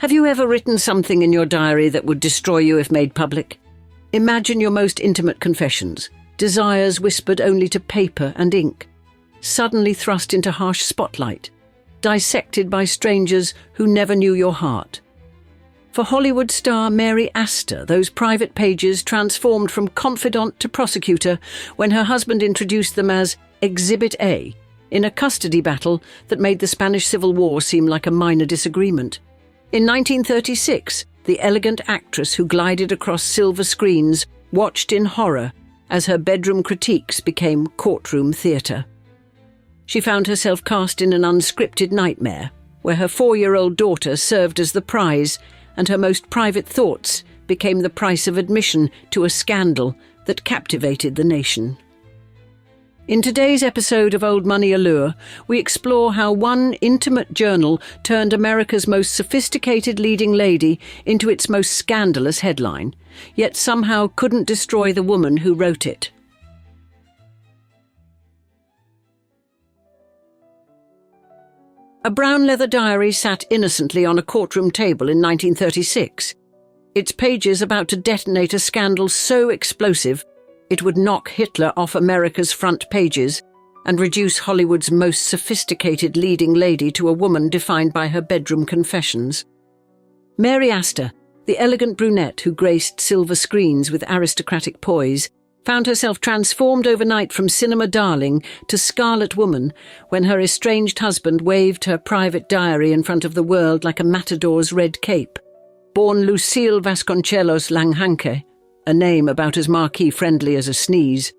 Have you ever written something in your diary that would destroy you if made public? Imagine your most intimate confessions, desires whispered only to paper and ink, suddenly thrust into harsh spotlight, dissected by strangers who never knew your heart. For Hollywood star Mary Astor, those private pages transformed from confidante to prosecutor when her husband introduced them as Exhibit A in a custody battle that made the Spanish Civil War seem like a minor disagreement. In 1936, the elegant actress who glided across silver screens watched in horror as her bedroom critiques became courtroom theatre. She found herself cast in an unscripted nightmare, where her 4-year-old daughter served as the prize and her most private thoughts became the price of admission to a scandal that captivated the nation. In today's episode of Old Money Allure, we explore how one intimate journal turned America's most sophisticated leading lady into its most scandalous headline, yet somehow couldn't destroy the woman who wrote it. A brown leather diary sat innocently on a courtroom table in 1936, its pages about to detonate a scandal so explosive it would knock Hitler off America's front pages and reduce Hollywood's most sophisticated leading lady to a woman defined by her bedroom confessions. Mary Astor, the elegant brunette who graced silver screens with aristocratic poise, found herself transformed overnight from cinema darling to scarlet woman when her estranged husband waved her private diary in front of the world like a matador's red cape. Born Lucille Vasconcelos Langhanke, a name about as marquee-friendly as a sneeze,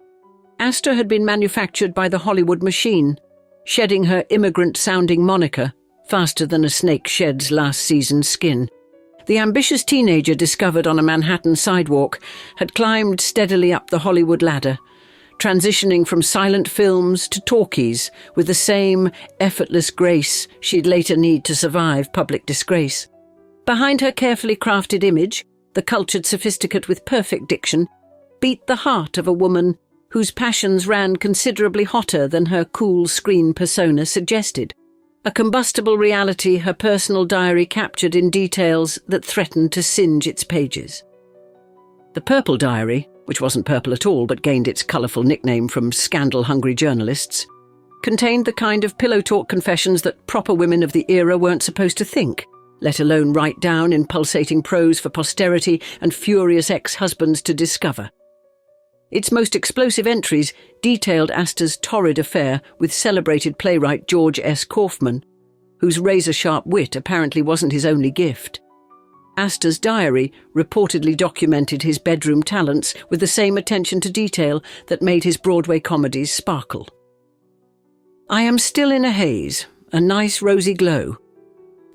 Astor had been manufactured by the Hollywood machine, shedding her immigrant-sounding moniker faster than a snake sheds last season's skin. The ambitious teenager discovered on a Manhattan sidewalk had climbed steadily up the Hollywood ladder, transitioning from silent films to talkies with the same effortless grace she'd later need to survive public disgrace. Behind her carefully crafted image, the cultured sophisticate with perfect diction, beat the heart of a woman whose passions ran considerably hotter than her cool screen persona suggested. A combustible reality her personal diary captured in details that threatened to singe its pages. The Purple Diary, which wasn't purple at all but gained its colourful nickname from scandal-hungry journalists, contained the kind of pillow talk confessions that proper women of the era weren't supposed to think, let alone write down in pulsating prose for posterity and furious ex-husbands to discover. Its most explosive entries detailed Astor's torrid affair with celebrated playwright George S. Kaufman, whose razor-sharp wit apparently wasn't his only gift. Astor's diary reportedly documented his bedroom talents with the same attention to detail that made his Broadway comedies sparkle. "I am still in a haze, a nice rosy glow,"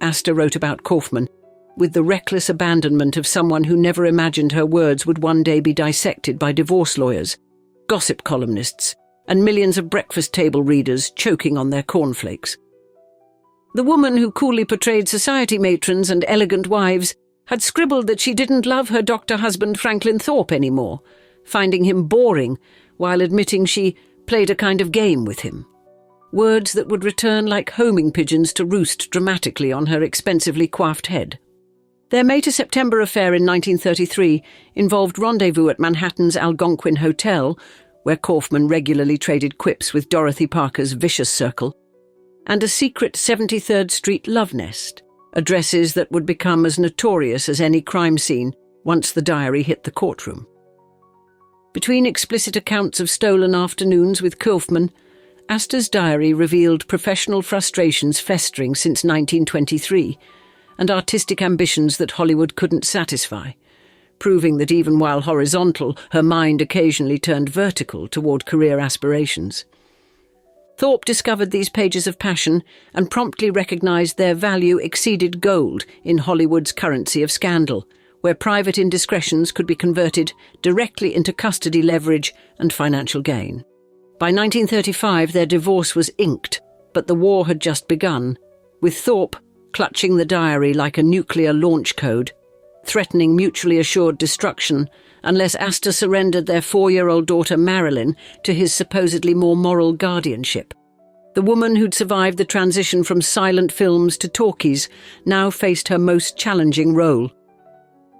Astor wrote about Kaufman, with the reckless abandonment of someone who never imagined her words would one day be dissected by divorce lawyers, gossip columnists, and millions of breakfast table readers choking on their cornflakes. The woman who coolly portrayed society matrons and elegant wives had scribbled that she didn't love her doctor husband Franklin Thorpe anymore, finding him boring while admitting she played a kind of game with him. Words that would return like homing pigeons to roost dramatically on her expensively coiffed head. Their May to September affair in 1933 involved rendezvous at Manhattan's Algonquin Hotel, where Kaufman regularly traded quips with Dorothy Parker's vicious circle, and a secret 73rd Street love nest, addresses that would become as notorious as any crime scene once the diary hit the courtroom. Between explicit accounts of stolen afternoons with Kaufman, Astor's diary revealed professional frustrations festering since 1923 and artistic ambitions that Hollywood couldn't satisfy, proving that even while horizontal, her mind occasionally turned vertical toward career aspirations. Thorpe discovered these pages of passion and promptly recognized their value exceeded gold in Hollywood's currency of scandal, where private indiscretions could be converted directly into custody leverage and financial gain. By 1935, their divorce was inked, but the war had just begun, with Thorpe clutching the diary like a nuclear launch code, threatening mutually assured destruction unless Astor surrendered their 4-year-old daughter Marilyn to his supposedly more moral guardianship. The woman who'd survived the transition from silent films to talkies now faced her most challenging role.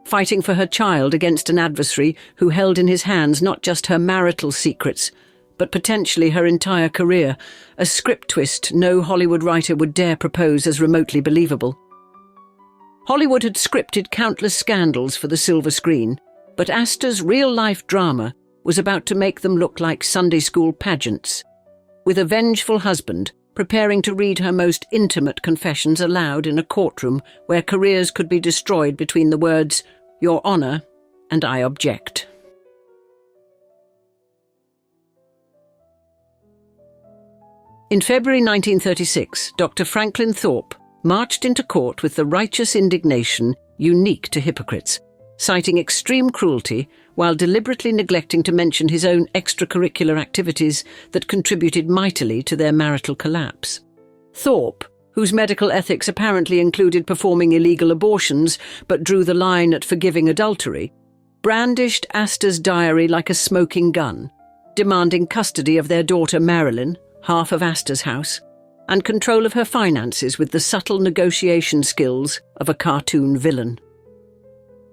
Fighting for her child against an adversary who held in his hands not just her marital secrets, but potentially her entire career, a script twist no Hollywood writer would dare propose as remotely believable. Hollywood had scripted countless scandals for the silver screen, but Astor's real-life drama was about to make them look like Sunday school pageants. With a vengeful husband preparing to read her most intimate confessions aloud in a courtroom where careers could be destroyed between the words, "Your Honour," and "I object." In February 1936, Dr. Franklin Thorpe marched into court with the righteous indignation unique to hypocrites, citing extreme cruelty while deliberately neglecting to mention his own extracurricular activities that contributed mightily to their marital collapse. Thorpe, whose medical ethics apparently included performing illegal abortions but drew the line at forgiving adultery, brandished Astor's diary like a smoking gun, demanding custody of their daughter Marilyn, half of Astor's house, and control of her finances with the subtle negotiation skills of a cartoon villain.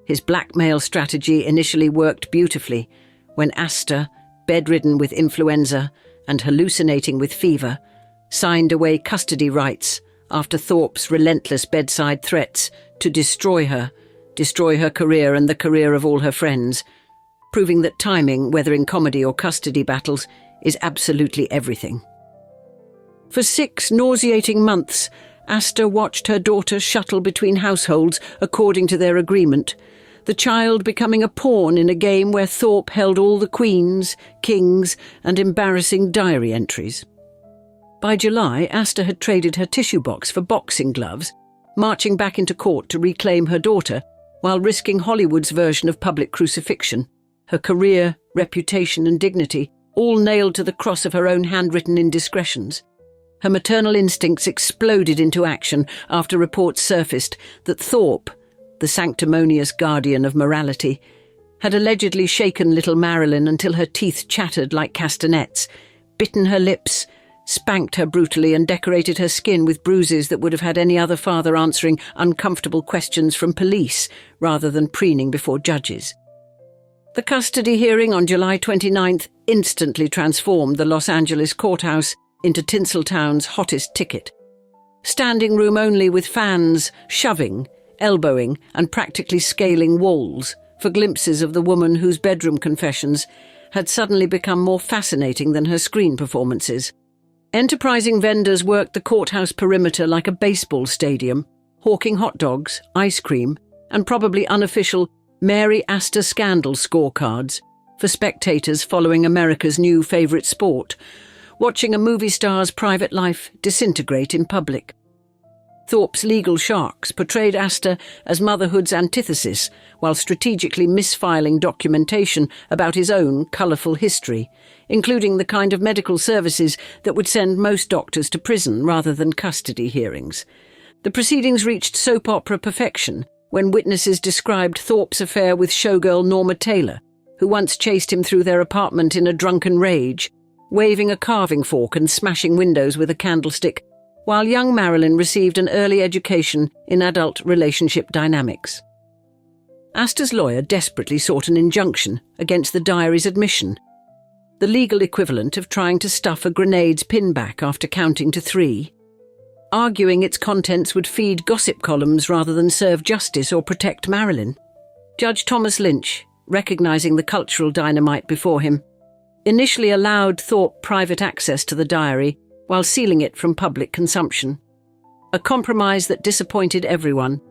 His blackmail strategy initially worked beautifully when Astor, bedridden with influenza and hallucinating with fever, signed away custody rights after Thorpe's relentless bedside threats to destroy her career and the career of all her friends, proving that timing, whether in comedy or custody battles, is absolutely everything. For 6 nauseating months, Astor watched her daughter shuttle between households according to their agreement, the child becoming a pawn in a game where Thorpe held all the queens, kings, and embarrassing diary entries. By July, Astor had traded her tissue box for boxing gloves, marching back into court to reclaim her daughter while risking Hollywood's version of public crucifixion, her career, reputation, and dignity all nailed to the cross of her own handwritten indiscretions. Her maternal instincts exploded into action after reports surfaced that Thorpe, the sanctimonious guardian of morality, had allegedly shaken little Marilyn until her teeth chattered like castanets, bitten her lips, spanked her brutally, and decorated her skin with bruises that would have had any other father answering uncomfortable questions from police rather than preening before judges. The custody hearing on July 29th instantly transformed the Los Angeles courthouse into Tinseltown's hottest ticket. Standing room only with fans shoving, elbowing, and practically scaling walls for glimpses of the woman whose bedroom confessions had suddenly become more fascinating than her screen performances. Enterprising vendors worked the courthouse perimeter like a baseball stadium, hawking hot dogs, ice cream, and probably unofficial Mary Astor scandal scorecards for spectators following America's new favourite sport, watching a movie star's private life disintegrate in public. Thorpe's legal sharks portrayed Astor as motherhood's antithesis while strategically misfiling documentation about his own colourful history, including the kind of medical services that would send most doctors to prison rather than custody hearings. The proceedings reached soap opera perfection when witnesses described Thorpe's affair with showgirl Norma Taylor, who once chased him through their apartment in a drunken rage, waving a carving fork and smashing windows with a candlestick, while young Marilyn received an early education in adult relationship dynamics. Astor's lawyer desperately sought an injunction against the diary's admission, the legal equivalent of trying to stuff a grenade's pin back after counting to 3, arguing its contents would feed gossip columns rather than serve justice or protect Marilyn. Judge Thomas Lynch, recognizing the cultural dynamite before him, initially allowed Thorpe private access to the diary while sealing it from public consumption. A compromise that disappointed everyone,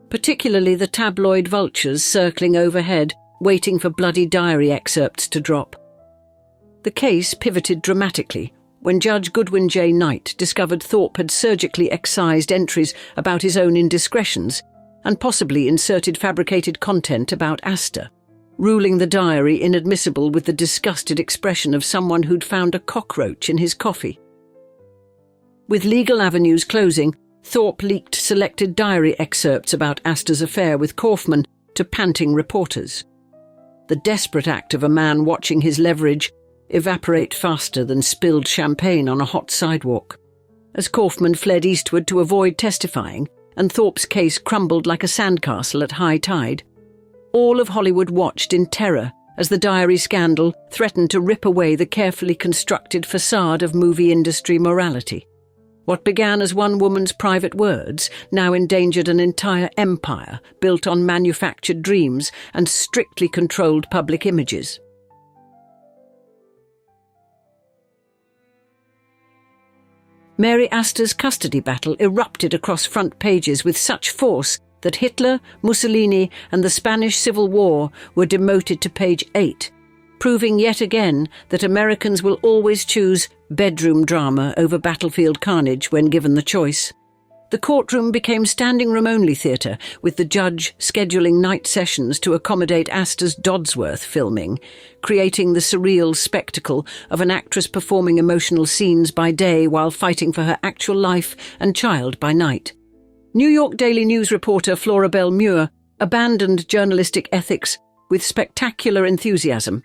particularly the tabloid vultures circling overhead, waiting for bloody diary excerpts to drop. The case pivoted dramatically when Judge Goodwin J. Knight discovered Thorpe had surgically excised entries about his own indiscretions and possibly inserted fabricated content about Astor, ruling the diary inadmissible with the disgusted expression of someone who'd found a cockroach in his coffee. With legal avenues closing, Thorpe leaked selected diary excerpts about Astor's affair with Kaufman to panting reporters. The desperate act of a man watching his leverage evaporate faster than spilled champagne on a hot sidewalk. as Kaufman fled eastward to avoid testifying, and Thorpe's case crumbled like a sandcastle at high tide. All of Hollywood watched in terror as the diary scandal threatened to rip away the carefully constructed facade of movie industry morality. What began as one woman's private words now endangered an entire empire built on manufactured dreams and strictly controlled public images. Mary Astor's custody battle erupted across front pages with such force that Hitler, Mussolini, and the Spanish Civil War were demoted to page 8, proving yet again that Americans will always choose bedroom drama over battlefield carnage when given the choice. The courtroom became standing-room-only theatre, with the judge scheduling night sessions to accommodate Astor's Dodsworth filming, creating the surreal spectacle of an actress performing emotional scenes by day while fighting for her actual life and child by night. New York Daily News reporter Flora Bell Muir abandoned journalistic ethics with spectacular enthusiasm,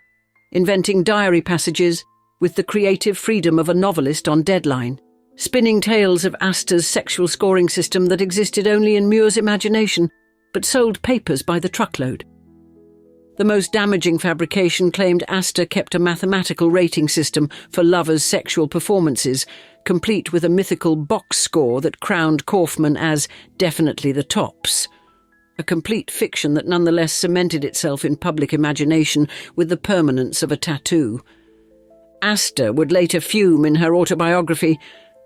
inventing diary passages with the creative freedom of a novelist on deadline, spinning tales of Astor's sexual scoring system that existed only in Muir's imagination, but sold papers by the truckload. The most damaging fabrication claimed Astor kept a mathematical rating system for lovers' sexual performances, complete with a mythical box score that crowned Kaufman as definitely the tops. A complete fiction that nonetheless cemented itself in public imagination with the permanence of a tattoo. Astor would later fume in her autobiography,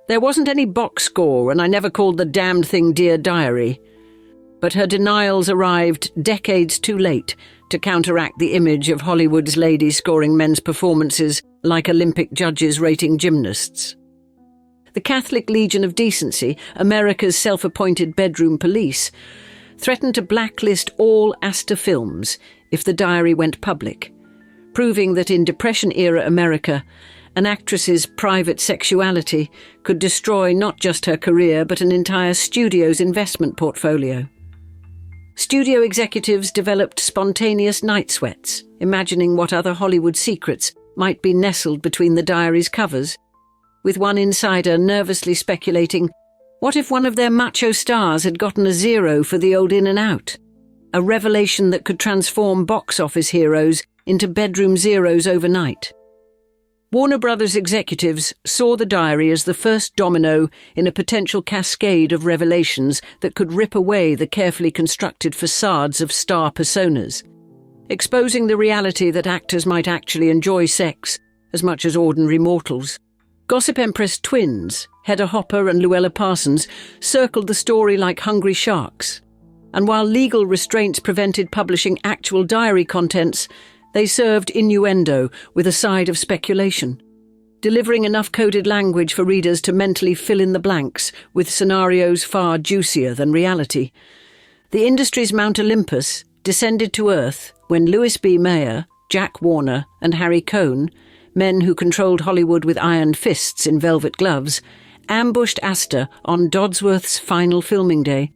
"There wasn't any box score, and I never called the damned thing Dear Diary." But her denials arrived decades too late to counteract the image of Hollywood's ladies scoring men's performances like Olympic judges rating gymnasts. The Catholic Legion of Decency, America's self-appointed bedroom police, threatened to blacklist all Astor films if the diary went public, proving that in Depression-era America, an actress's private sexuality could destroy not just her career but an entire studio's investment portfolio. Studio executives developed spontaneous night sweats, imagining what other Hollywood secrets might be nestled between the diary's covers, with one insider nervously speculating, what if one of their macho stars had gotten a 0 for the old In and Out? A revelation that could transform box office heroes into bedroom zeros overnight. Warner Brothers executives saw the diary as the first domino in a potential cascade of revelations that could rip away the carefully constructed facades of star personas, exposing the reality that actors might actually enjoy sex as much as ordinary mortals. Gossip Empress twins, Hedda Hopper and Luella Parsons, circled the story like hungry sharks, and while legal restraints prevented publishing actual diary contents, they served innuendo with a side of speculation, delivering enough coded language for readers to mentally fill in the blanks with scenarios far juicier than reality. The industry's Mount Olympus descended to earth when Louis B. Mayer, Jack Warner, and Harry Cohn, men who controlled Hollywood with iron fists in velvet gloves, ambushed Astor on Dodsworth's final filming day,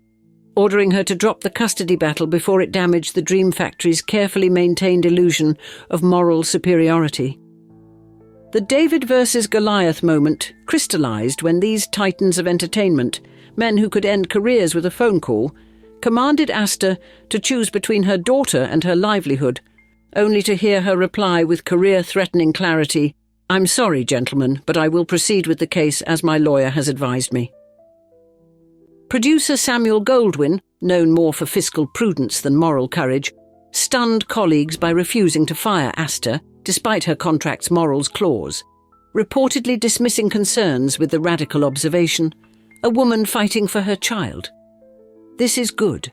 ordering her to drop the custody battle before it damaged the Dream Factory's carefully maintained illusion of moral superiority. The David versus Goliath moment crystallized when these titans of entertainment, men who could end careers with a phone call, commanded Astor to choose between her daughter and her livelihood, only to hear her reply with career-threatening clarity, "I'm sorry, gentlemen, but I will proceed with the case as my lawyer has advised me." Producer Samuel Goldwyn, known more for fiscal prudence than moral courage, stunned colleagues by refusing to fire Astor, despite her contract's morals clause, reportedly dismissing concerns with the radical observation, "A woman fighting for her child." This is good.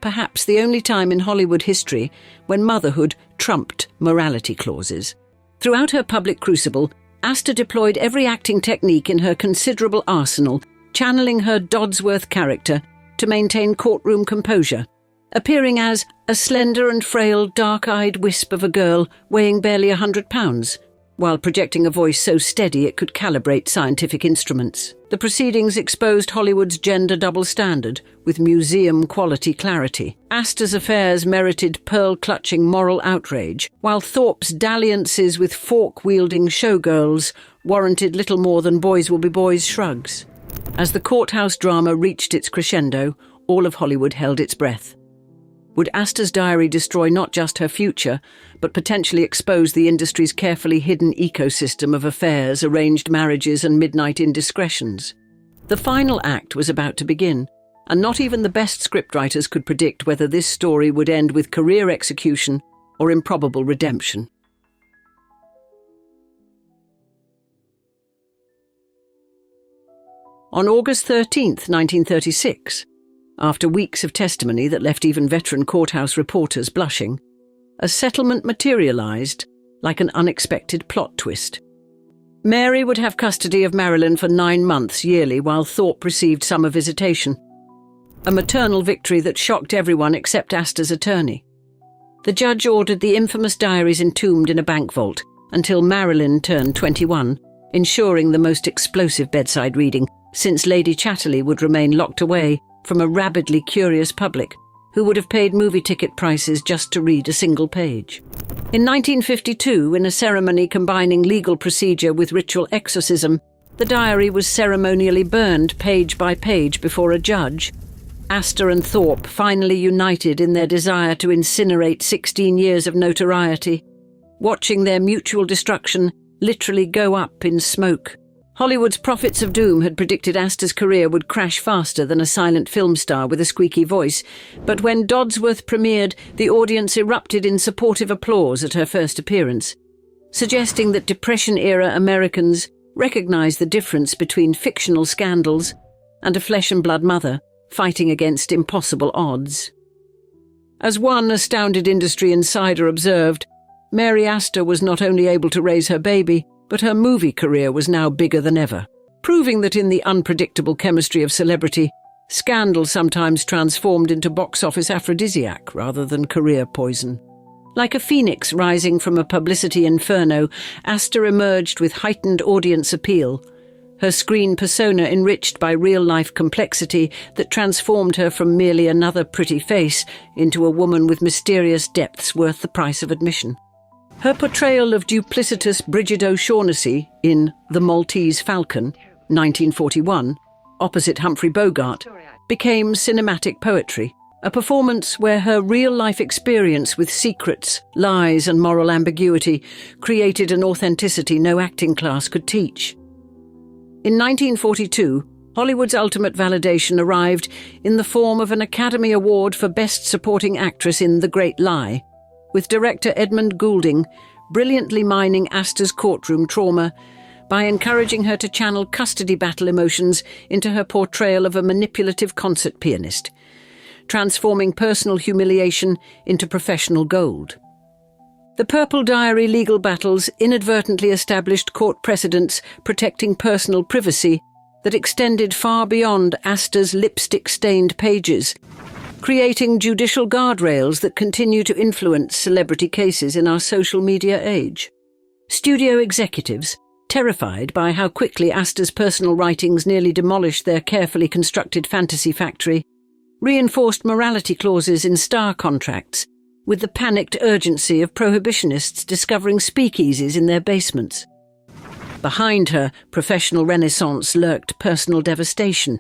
Perhaps the only time in Hollywood history when motherhood trumped morality clauses. Throughout her public crucible, Astor deployed every acting technique in her considerable arsenal, channeling her Dodsworth character to maintain courtroom composure, appearing as a slender and frail, dark-eyed wisp of a girl weighing barely 100 pounds, while projecting a voice so steady it could calibrate scientific instruments. The proceedings exposed Hollywood's gender double standard with museum-quality clarity. Astor's affairs merited pearl-clutching moral outrage, while Thorpe's dalliances with fork-wielding showgirls warranted little more than boys will be boys shrugs. As the courthouse drama reached its crescendo, all of Hollywood held its breath. Would Astor's diary destroy not just her future, but potentially expose the industry's carefully hidden ecosystem of affairs, arranged marriages, and midnight indiscretions? The final act was about to begin, and not even the best scriptwriters could predict whether this story would end with career execution or improbable redemption. On August 13, 1936, after weeks of testimony that left even veteran courthouse reporters blushing, a settlement materialized like an unexpected plot twist. Mary would have custody of Marilyn for 9 months yearly while Thorpe received summer visitation. A maternal victory that shocked everyone except Astor's attorney. The judge ordered the infamous diaries entombed in a bank vault until Marilyn turned 21, ensuring the most explosive bedside reading, since Lady Chatterley would remain locked away from a rabidly curious public who would have paid movie ticket prices just to read a single page. In 1952, in a ceremony combining legal procedure with ritual exorcism, the diary was ceremonially burned page by page before a judge. Astor and Thorpe finally united in their desire to incinerate 16 years of notoriety, watching their mutual destruction literally go up in smoke. Hollywood's prophets of doom had predicted Astor's career would crash faster than a silent film star with a squeaky voice, but when Dodsworth premiered, the audience erupted in supportive applause at her first appearance, suggesting that Depression-era Americans recognized the difference between fictional scandals and a flesh-and-blood mother fighting against impossible odds. As one astounded industry insider observed, Mary Astor was not only able to raise her baby, but her movie career was now bigger than ever, proving that in the unpredictable chemistry of celebrity, scandal sometimes transformed into box office aphrodisiac rather than career poison. Like a phoenix rising from a publicity inferno, Astor emerged with heightened audience appeal, her screen persona enriched by real-life complexity that transformed her from merely another pretty face into a woman with mysterious depths worth the price of admission. Her portrayal of duplicitous Bridget O'Shaughnessy in The Maltese Falcon, 1941, opposite Humphrey Bogart, became cinematic poetry, a performance where her real-life experience with secrets, lies and moral ambiguity created an authenticity no acting class could teach. In 1942, Hollywood's ultimate validation arrived in the form of an Academy Award for Best Supporting Actress in The Great Lie, with director Edmund Goulding brilliantly mining Astor's courtroom trauma by encouraging her to channel custody battle emotions into her portrayal of a manipulative concert pianist, transforming personal humiliation into professional gold. The Purple Diary legal battles inadvertently established court precedents protecting personal privacy that extended far beyond Astor's lipstick-stained pages, creating judicial guardrails that continue to influence celebrity cases in our social media age. Studio executives, terrified by how quickly Astor's personal writings nearly demolished their carefully constructed fantasy factory, reinforced morality clauses in star contracts with the panicked urgency of prohibitionists discovering speakeasies in their basements. Behind her professional renaissance lurked personal devastation.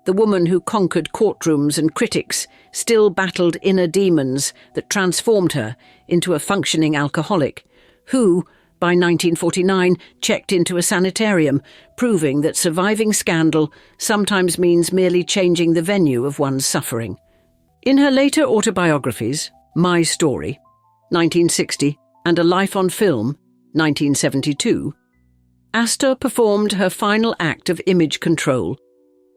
The woman who conquered courtrooms and critics still battled inner demons that transformed her into a functioning alcoholic, who, by 1949, checked into a sanitarium, proving that surviving scandal sometimes means merely changing the venue of one's suffering. In her later autobiographies, My Story, 1960, and A Life on Film, 1972, Astor performed her final act of image control,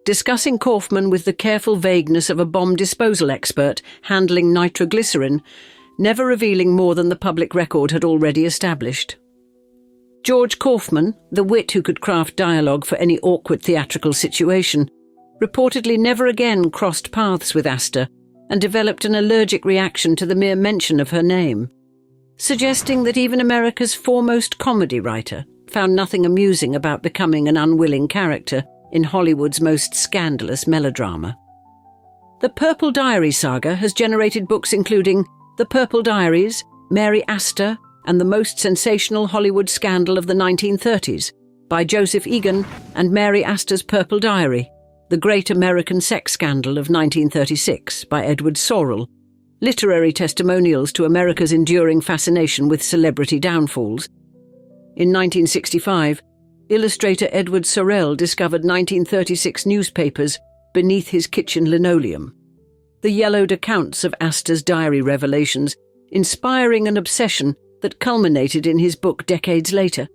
discussing Kaufman with the careful vagueness of a bomb disposal expert handling nitroglycerin, never revealing more than the public record had already established. George Kaufman, the wit who could craft dialogue for any awkward theatrical situation, reportedly never again crossed paths with Astor and developed an allergic reaction to the mere mention of her name, suggesting that even America's foremost comedy writer found nothing amusing about becoming an unwilling character in Hollywood's most scandalous melodrama. The Purple Diary saga has generated books including The Purple Diaries, Mary Astor, and the most sensational Hollywood scandal of the 1930s, by Joseph Egan and Mary Astor's Purple Diary, The Great American Sex Scandal of 1936 by Edward Sorrell, literary testimonials to America's enduring fascination with celebrity downfalls. In 1965, illustrator Edward Sorrell discovered 1936 newspapers beneath his kitchen linoleum. The yellowed accounts of Astor's diary revelations, inspiring an obsession that culminated in his book decades later,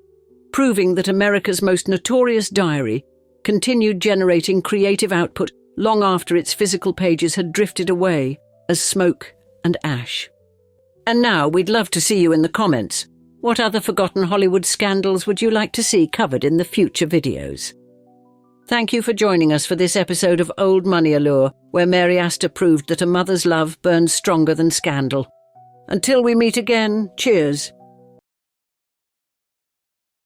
proving that America's most notorious diary continued generating creative output long after its physical pages had drifted away as smoke and ash. And now we'd love to see you in the comments. What other forgotten Hollywood scandals would you like to see covered in the future videos? Thank you for joining us for this episode of Old Money Allure, where Mary Astor proved that a mother's love burns stronger than scandal. Until we meet again, cheers.